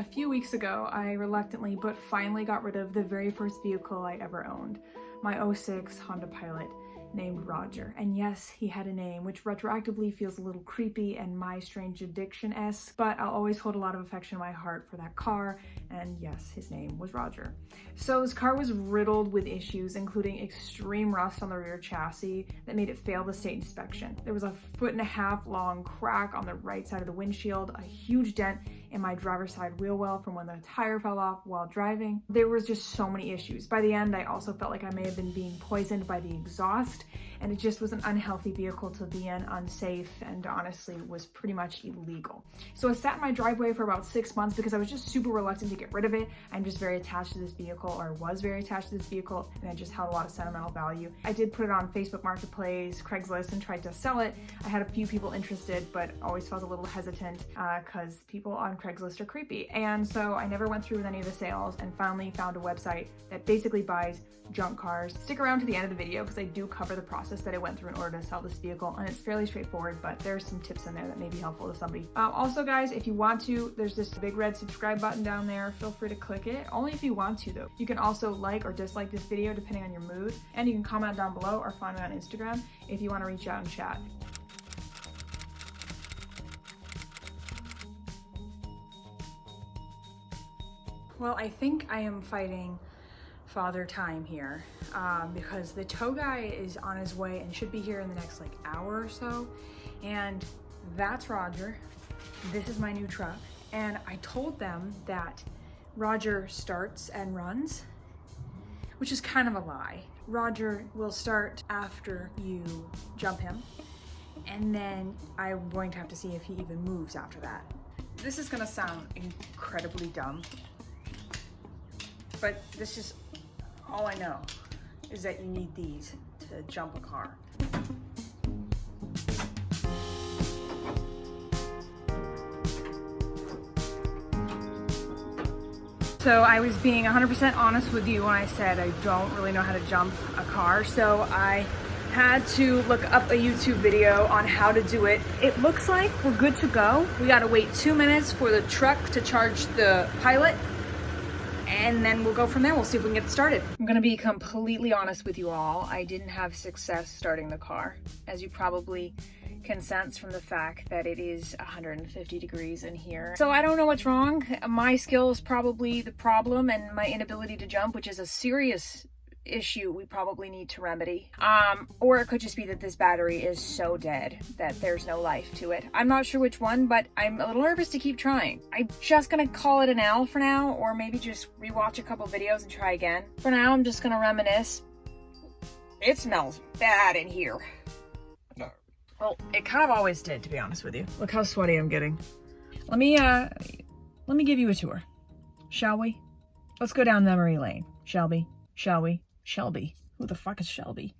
few weeks ago, I reluctantly but finally got rid of the very first vehicle I ever owned, my '06 Honda Pilot named Roger. And yes, he had a name, which retroactively feels a little creepy and My Strange Addiction-esque, but I'll always hold a lot of affection in my heart for that car, and yes, his name was Roger. So this car was riddled with issues, including extreme rust on the rear chassis that made it fail the state inspection. There was a 1.5 foot long crack on the right side of the windshield, a huge dent in my driver's side wheel well from when the tire fell off while driving. There was just so many issues. By the end, I also felt like I may have been being poisoned by the exhaust, and it just was an unhealthy vehicle to be in, unsafe, and honestly was pretty much illegal. So I sat in my driveway for about 6 months because I was just super reluctant to get rid of it. I'm just very attached to this vehicle, or was very attached to this vehicle, and I just held a lot of sentimental value. I did put it on Facebook Marketplace, Craigslist, and tried to sell it. I had a few people interested, but always felt a little hesitant because people on Craigslist are creepy. And so I never went through with any of the sales and finally found a website that basically buys junk cars. Stick around to the end of the video because I do cover the process that I went through in order to sell this vehicle, and it's fairly straightforward, but there's some tips in there that may be helpful to somebody. Also guys, if you want to, there's this big red subscribe button down there. Feel free to click it, only if you want to though. You can also like or dislike this video depending on your mood, and you can comment down below or find me on Instagram if you want to reach out and chat. Well, I think I am fighting Father Time here because the tow guy is on his way and should be here in the next like hour or so. And that's Roger. This is my new truck. And I told them that Roger starts and runs, which is kind of a lie. Roger will start after you jump him, and then I'm going to have to see if he even moves after that. This is gonna sound incredibly dumb, but this is all I know, is that you need these to jump a car. So I was being 100% honest with you when I said I don't really know how to jump a car, so I had to look up a YouTube video on how to do it. It looks like we're good to go. We gotta wait 2 minutes for the truck to charge the Pilot, and then we'll go from there. We'll see if we can get started. I'm gonna be completely honest with you all. I didn't have success starting the car, as you probably can sense from the fact that it is 150 degrees in here. So I don't know what's wrong. My skill is probably the problem, and my inability to jump, which is a serious issue we probably need to remedy. Or it could just be that this battery is so dead that there's no life to it. I'm not sure which one, but I'm a little nervous to keep trying. I'm just gonna call it an L for now, or maybe just rewatch a couple videos and try again. For now, I'm just gonna reminisce. It smells bad in here. No. Well, it kind of always did, to be honest with you. Look how sweaty I'm getting. Let me give you a tour, shall we? Let's go down memory lane, shall we? Shall we? Shelby. Who the fuck is Shelby?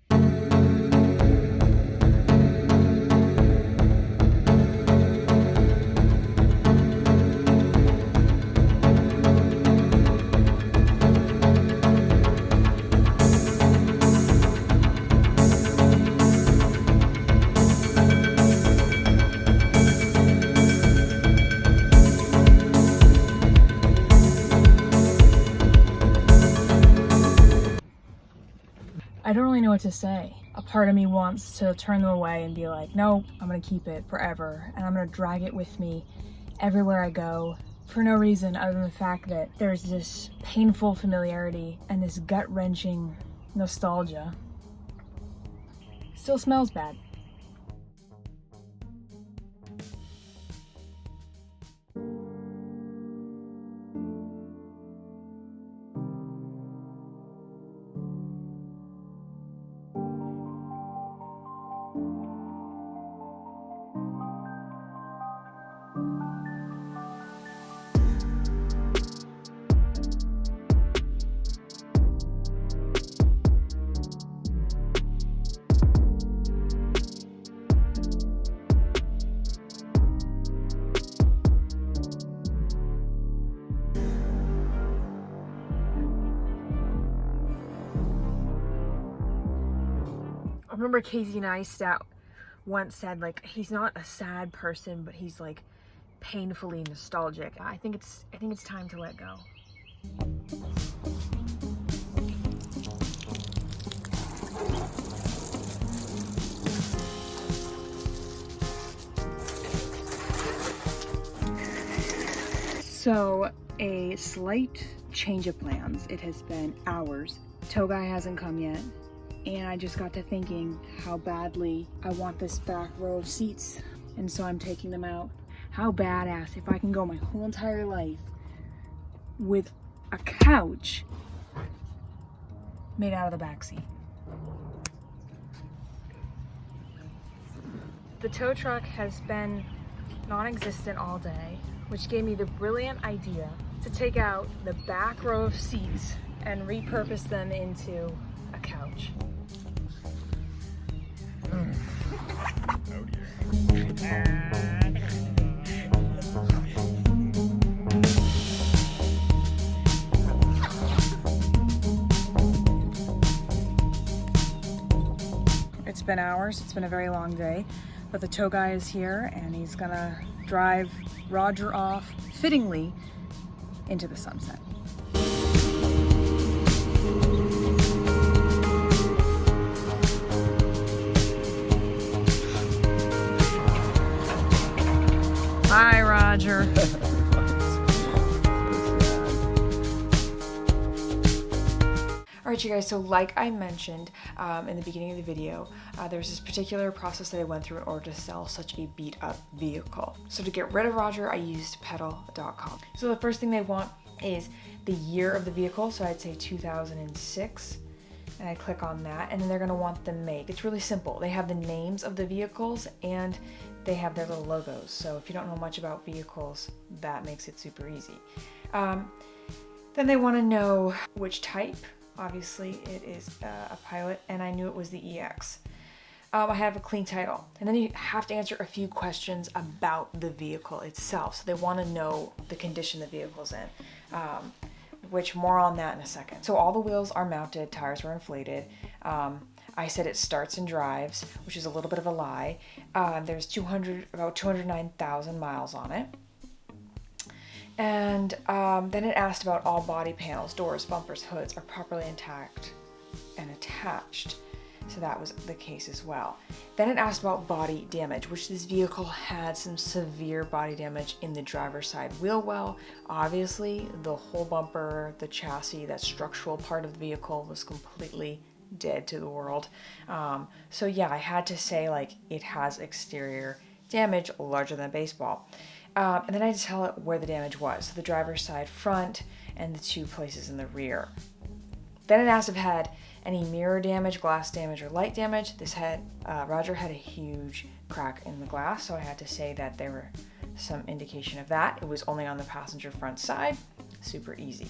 I don't really know what to say. A part of me wants to turn them away and be like, no, I'm gonna keep it forever, and I'm gonna drag it with me everywhere I go for no reason other than the fact that there's this painful familiarity and this gut-wrenching nostalgia. Still smells bad. I remember Casey Neistat once said, like, he's not a sad person, but he's like painfully nostalgic. I think it's time to let go. So, a slight change of plans. It has been hours. Tow guy hasn't come yet, and I just got to thinking how badly I want this back row of seats, and so I'm taking them out. How badass if I can go my whole entire life with a couch made out of the back seat. The tow truck has been non-existent all day, which gave me the brilliant idea to take out the back row of seats and repurpose them into a couch. Oh dear. It's been hours, it's been a very long day, but the tow guy is here and he's gonna drive Roger off, fittingly, into the sunset. Bye, Roger. Alright you guys, so like I mentioned in the beginning of the video, there's this particular process that I went through in order to sell such a beat up vehicle. So to get rid of Roger, I used pedal.com. So the first thing they want is the year of the vehicle, so I'd say 2006, and I click on that, and then they're going to want the make. It's really simple. They have the names of the vehicles and they have their little logos, so if you don't know much about vehicles, that makes it super easy. Then they want to know which type. Obviously it is a Pilot, and I knew it was the EX. I have a clean title, and then you have to answer a few questions about the vehicle itself. So they want to know the condition the vehicle's in, which more on that in a second. So all the wheels are mounted, tires were inflated. I said it starts and drives, which is a little bit of a lie. There's about 209,000 miles on it. And then it asked about all body panels, doors, bumpers, hoods are properly intact and attached. So that was the case as well. Then it asked about body damage, which this vehicle had some severe body damage in the driver's side wheel well. Obviously, the whole bumper, the chassis, that structural part of the vehicle was completely dead to the world. So yeah, I had to say like it has exterior damage larger than a baseball. And then I had to tell it where the damage was, so the driver's side front and the 2 places in the rear. Then it asked if it had any mirror damage, glass damage, or light damage. Roger had a huge crack in the glass, so I had to say that there were some indication of that. It was only on the passenger front side, super easy.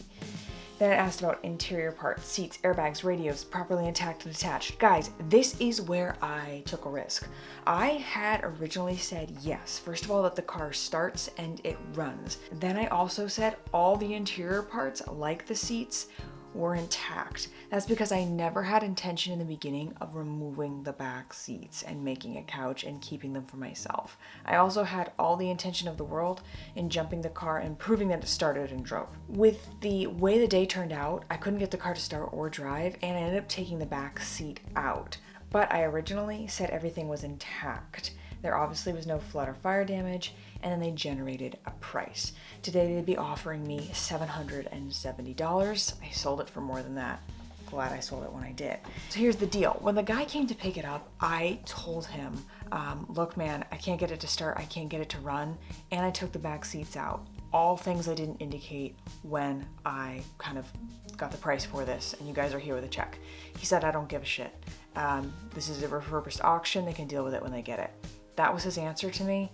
Then it asked about interior parts, seats, airbags, radios, properly intact and attached. Guys, this is where I took a risk. I had originally said yes. First of all, that the car starts and it runs. Then I also said all the interior parts, like the seats, were intact. That's because I never had intention in the beginning of removing the back seats and making a couch and keeping them for myself. I also had all the intention of the world in jumping the car and proving that it started and drove. With the way the day turned out, I couldn't get the car to start or drive, and I ended up taking the back seat out. But I originally said everything was intact. There obviously was no flood or fire damage, and then they generated a price. Today they'd be offering me $770. I sold it for more than that. Glad I sold it when I did. So here's the deal. When the guy came to pick it up, I told him, look man, I can't get it to start, I can't get it to run, and I took the back seats out. All things I didn't indicate when I kind of got the price for this, and you guys are here with a check. He said, I don't give a shit. This is a refurbished auction, they can deal with it when they get it. That was his answer to me.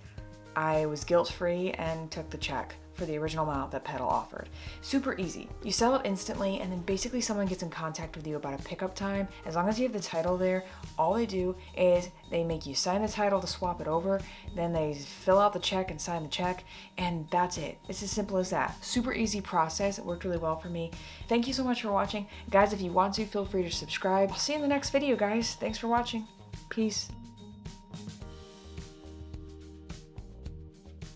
I was guilt-free and took the check for the original amount that Pedal offered. Super easy. You sell it instantly, and then basically someone gets in contact with you about a pickup time. As long as you have the title there, all they do is they make you sign the title to swap it over, then they fill out the check and sign the check, and that's it. It's as simple as that. Super easy process. It worked really well for me. Thank you so much for watching. Guys, if you want to, feel free to subscribe. I'll see you in the next video, guys. Thanks for watching. Peace.